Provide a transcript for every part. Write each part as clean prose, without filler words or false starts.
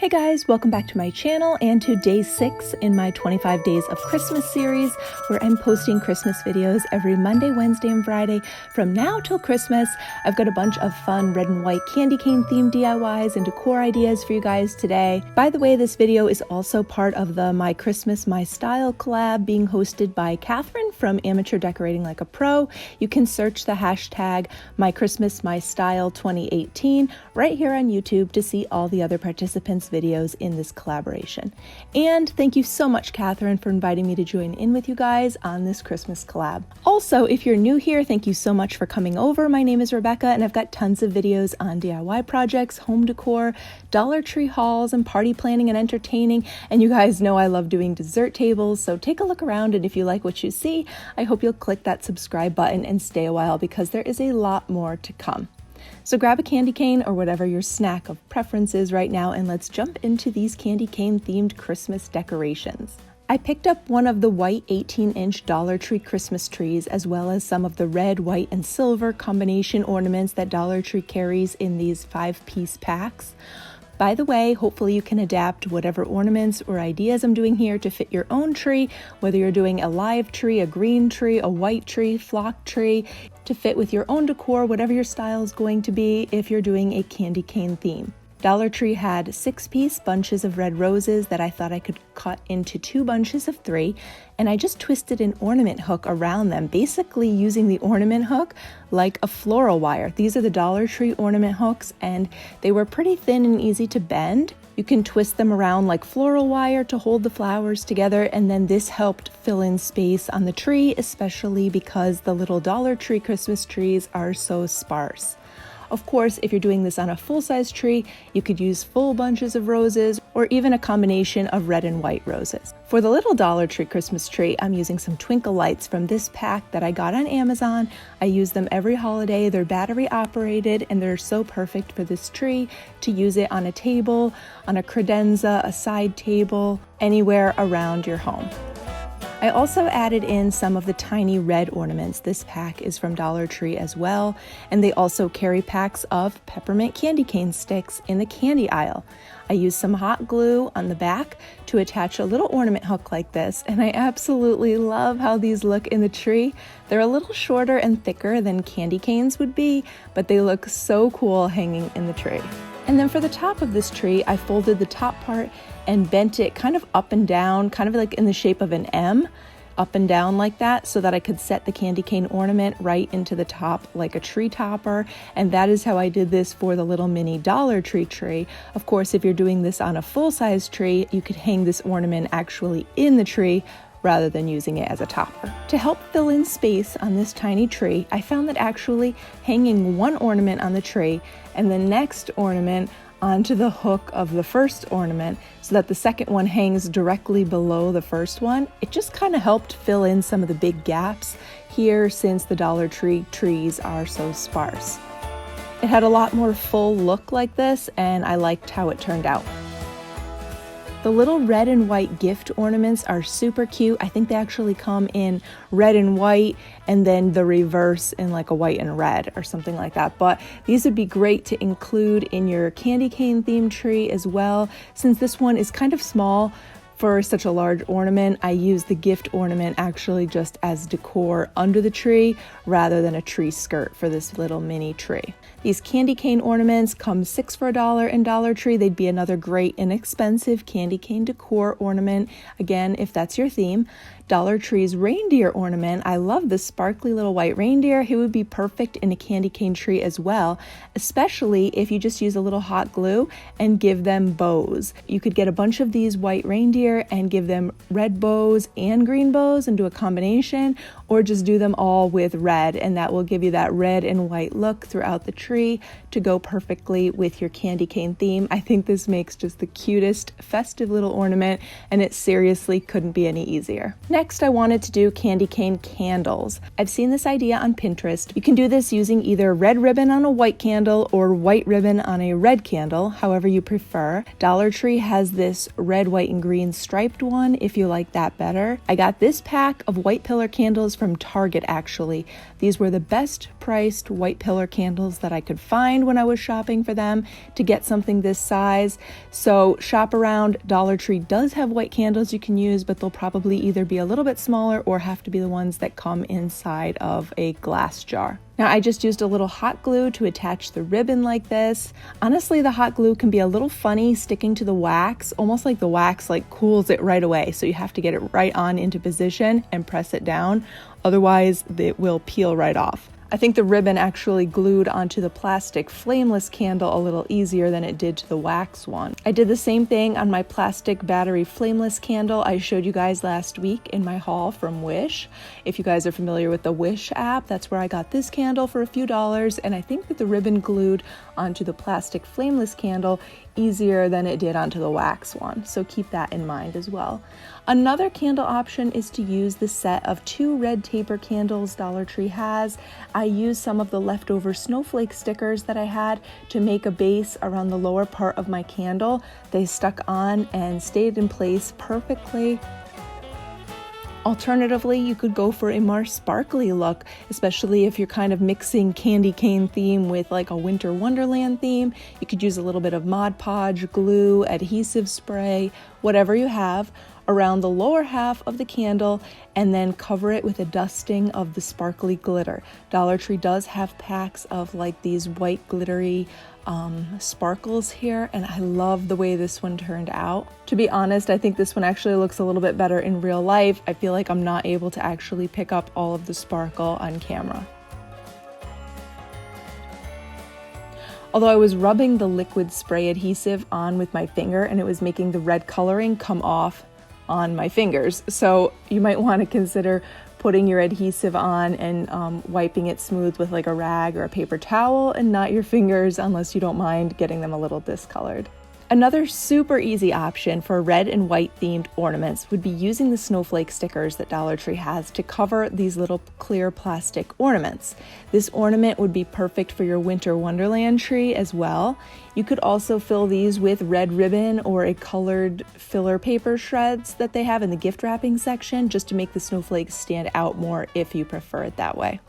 Hey guys, welcome back to my channel and to day 6 in my 25 Days of Christmas series, where I'm posting Christmas videos every Monday, Wednesday, and Friday from now till Christmas. I've got a bunch of fun red and white candy cane themed DIYs and decor ideas for you guys today. By the way, this video is also part of the My Christmas, My Style collab being hosted by Cathryn from Amateur Decorating Like a Pro. You can search the hashtag My Christmas, My Style 2018 right here on YouTube to see all the other participants' videos in this collaboration. And thank you so much, Cathryn, for inviting me to join in with you guys on this Christmas collab. Also, if you're new here, thank you so much for coming over. My name is Rebecca, and I've got tons of videos on DIY projects, home decor, Dollar Tree hauls, and party planning and entertaining. And you guys know I love doing dessert tables, so take a look around, and if you like what you see, I hope you'll click that subscribe button and stay a while because there is a lot more to come. So grab a candy cane or whatever your snack of preference is right now, and let's jump into these candy cane themed Christmas decorations. I picked up one of the white 18-inch Dollar Tree Christmas trees, as well as some of the red, white, and silver combination ornaments that Dollar Tree carries in these 5-piece packs. By the way, hopefully you can adapt whatever ornaments or ideas I'm doing here to fit your own tree, whether you're doing a live tree, a green tree, a white tree, flock tree, to fit with your own decor, whatever your style is going to be if you're doing a candy cane theme. Dollar Tree had 6-piece bunches of red roses that I thought I could cut into 2 bunches of 3, and I just twisted an ornament hook around them, basically using the ornament hook like a floral wire. These are the Dollar Tree ornament hooks, and they were pretty thin and easy to bend. You can twist them around like floral wire to hold the flowers together, and then this helped fill in space on the tree, especially because the little Dollar Tree Christmas trees are so sparse. Of course, if you're doing this on a full-size tree, you could use full bunches of roses or even a combination of red and white roses. For the little Dollar Tree Christmas tree, I'm using some twinkle lights from this pack that I got on Amazon. I use them every holiday. They're battery operated, and they're so perfect for this tree to use it on a table, on a credenza, a side table, anywhere around your home. I also added in some of the tiny red ornaments. This pack is from Dollar Tree as well, and they also carry packs of peppermint candy cane sticks in the candy aisle. I used some hot glue on the back to attach a little ornament hook like this, and I absolutely love how these look in the tree. They're a little shorter and thicker than candy canes would be, but they look so cool hanging in the tree. And then for the top of this tree, I folded the top part and bent it kind of up and down, kind of like in the shape of an M, up and down like that, so that I could set the candy cane ornament right into the top like a tree topper. And that is how I did this for the little mini Dollar Tree tree. Of course, if you're doing this on a full-size tree, you could hang this ornament actually in the tree rather than using it as a topper. To help fill in space on this tiny tree, I found that actually hanging one ornament on the tree and the next ornament onto the hook of the first ornament so that the second one hangs directly below the first one, it just kind of helped fill in some of the big gaps here since the Dollar Tree trees are so sparse. It had a lot more full look like this, and I liked how it turned out. The little red and white gift ornaments are super cute. I think they actually come in red and white and then the reverse in like a white and red or something like that. But these would be great to include in your candy cane themed tree as well. Since this one is kind of small for such a large ornament, I use the gift ornament actually just as decor under the tree rather than a tree skirt for this little mini tree. These candy cane ornaments come 6 for $1 in Dollar Tree. They'd be another great inexpensive candy cane decor ornament, again, if that's your theme. Dollar Tree's reindeer ornament, I love this sparkly little white reindeer. He would be perfect in a candy cane tree as well, especially if you just use a little hot glue and give them bows. You could get a bunch of these white reindeer and give them red bows and green bows and do a combination, or just do them all with red, and that will give you that red and white look throughout the tree to go perfectly with your candy cane theme. I think this makes just the cutest festive little ornament, and it seriously couldn't be any easier. Next, I wanted to do candy cane candles. I've seen this idea on Pinterest. You can do this using either red ribbon on a white candle or white ribbon on a red candle, however you prefer. Dollar Tree has this red, white, and green striped one if you like that better. I got this pack of white pillar candles from Target actually. These were the best priced white pillar candles that I could find when I was shopping for them to get something this size. So shop around. Dollar Tree does have white candles you can use, but they'll probably either be a little bit smaller or have to be the ones that come inside of a glass jar. Now I just used a little hot glue to attach the ribbon like this. Honestly, the hot glue can be a little funny sticking to the wax, almost like the wax cools it right away. So you have to get it right on into position and press it down. Otherwise, it will peel right off. I think the ribbon actually glued onto the plastic flameless candle a little easier than it did to the wax one. I did the same thing on my plastic battery flameless candle I showed you guys last week in my haul from Wish. If you guys are familiar with the Wish app, that's where I got this candle for a few dollars, and I think that the ribbon glued onto the plastic flameless candle easier than it did onto the wax one, so keep that in mind as well. Another candle option is to use the set of 2 red taper candles Dollar Tree has. I used some of the leftover snowflake stickers that I had to make a base around the lower part of my candle. They stuck on and stayed in place perfectly. Alternatively, you could go for a more sparkly look, especially if you're kind of mixing candy cane theme with like a winter wonderland theme. You could use a little bit of Mod Podge, glue, adhesive spray, whatever you have, around the lower half of the candle, and then cover it with a dusting of the sparkly glitter. Dollar Tree does have packs of like these white glittery sparkles here, and I love the way this one turned out. To be honest, I think this one actually looks a little bit better in real life. I feel like I'm not able to actually pick up all of the sparkle on camera. Although I was rubbing the liquid spray adhesive on with my finger, and it was making the red coloring come off on my fingers. So you might want to consider putting your adhesive on and wiping it smooth with like a rag or a paper towel and not your fingers, unless you don't mind getting them a little discolored. Another super easy option for red and white themed ornaments would be using the snowflake stickers that Dollar Tree has to cover these little clear plastic ornaments. This ornament would be perfect for your winter wonderland tree as well. You could also fill these with red ribbon or a colored filler paper shreds that they have in the gift wrapping section, just to make the snowflakes stand out more if you prefer it that way.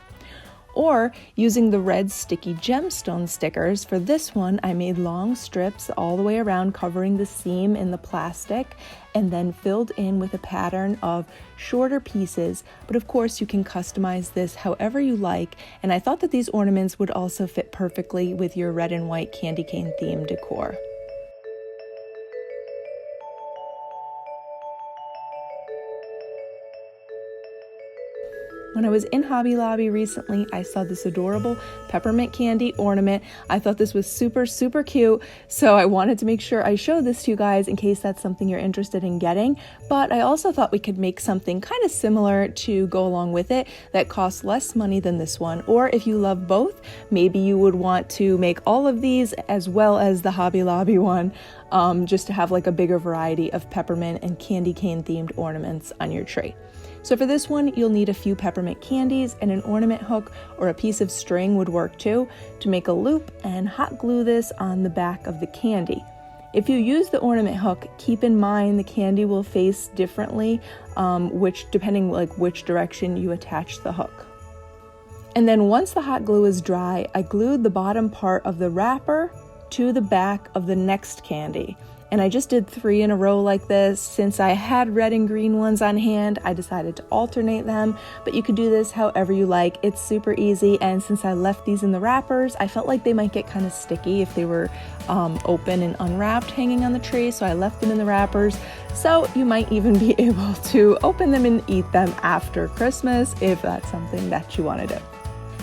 Or using the red sticky gemstone stickers. For this one, I made long strips all the way around, covering the seam in the plastic, and then filled in with a pattern of shorter pieces. But of course, you can customize this however you like, and I thought that these ornaments would also fit perfectly with your red and white candy cane theme decor. When I was in Hobby Lobby recently, I saw this adorable peppermint candy ornament. I thought this was super, super cute, so I wanted to make sure I showed this to you guys in case that's something you're interested in getting. But I also thought we could make something kind of similar to go along with it that costs less money than this one. Or if you love both, maybe you would want to make all of these as well as the Hobby Lobby one, just to have like a bigger variety of peppermint and candy cane themed ornaments on your tree. So for this one, you'll need a few peppermint candies, and an ornament hook or a piece of string would work too, to make a loop and hot glue this on the back of the candy. If you use the ornament hook, keep in mind the candy will face differently, depending which direction you attach the hook. And then once the hot glue is dry, I glued the bottom part of the wrapper to the back of the next candy. And I just did 3 in a row like this. Since I had red and green ones on hand, I decided to alternate them, but you could do this however you like. It's super easy, and since I left these in the wrappers, I felt like they might get kind of sticky if they were open and unwrapped hanging on the tree, so I left them in the wrappers. So you might even be able to open them and eat them after Christmas if that's something that you want to do.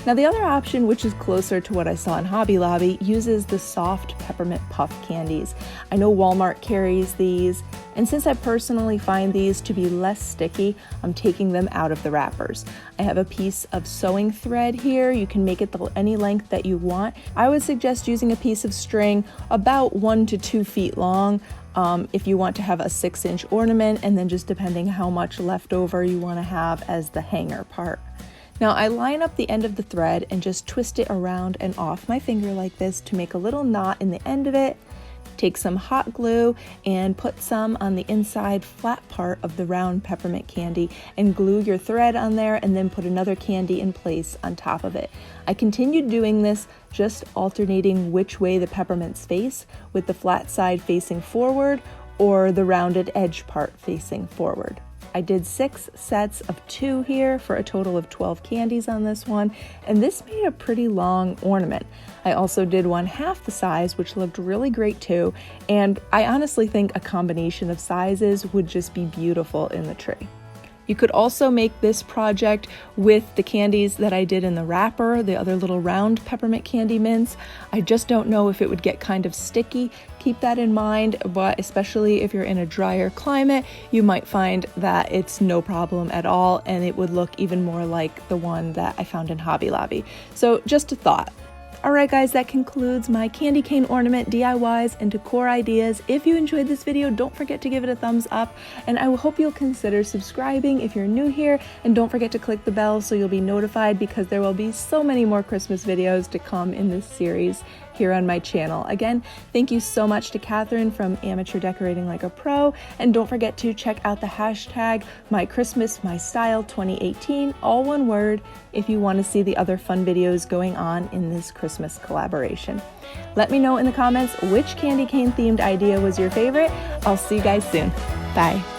Now the other option, which is closer to what I saw in Hobby Lobby, uses the soft peppermint puff candies. I know Walmart carries these, and since I personally find these to be less sticky, I'm taking them out of the wrappers. I have a piece of sewing thread here. You can make it any length that you want. I would suggest using a piece of string about 1 to 2 feet long if you want to have a 6-inch ornament, and then just depending how much leftover you want to have as the hanger part. Now I line up the end of the thread and just twist it around and off my finger like this to make a little knot in the end of it. Take some hot glue and put some on the inside flat part of the round peppermint candy and glue your thread on there, and then put another candy in place on top of it. I continued doing this, just alternating which way the peppermints face, with the flat side facing forward or the rounded edge part facing forward. I did 6 sets of 2 here for a total of 12 candies on this one, and this made a pretty long ornament. I also did one half the size, which looked really great too, and I honestly think a combination of sizes would just be beautiful in the tree. You could also make this project with the candies that I did in the wrapper, the other little round peppermint candy mints. I just don't know if it would get kind of sticky. Keep that in mind, but especially if you're in a drier climate, you might find that it's no problem at all, and it would look even more like the one that I found in Hobby Lobby. So just a thought. Alright guys, that concludes my candy cane ornament DIYs and decor ideas. If you enjoyed this video, don't forget to give it a thumbs up, and I hope you'll consider subscribing if you're new here, and don't forget to click the bell so you'll be notified, because there will be so many more Christmas videos to come in this series here on my channel. Again, thank you so much to Cathryn from Amateur Decorating Like a Pro, and don't forget to check out the hashtag MyChristmasMyStyle2018, all one word, if you want to see the other fun videos going on in this Christmas collaboration. Let me know in the comments which candy cane themed idea was your favorite. I'll see you guys soon. Bye.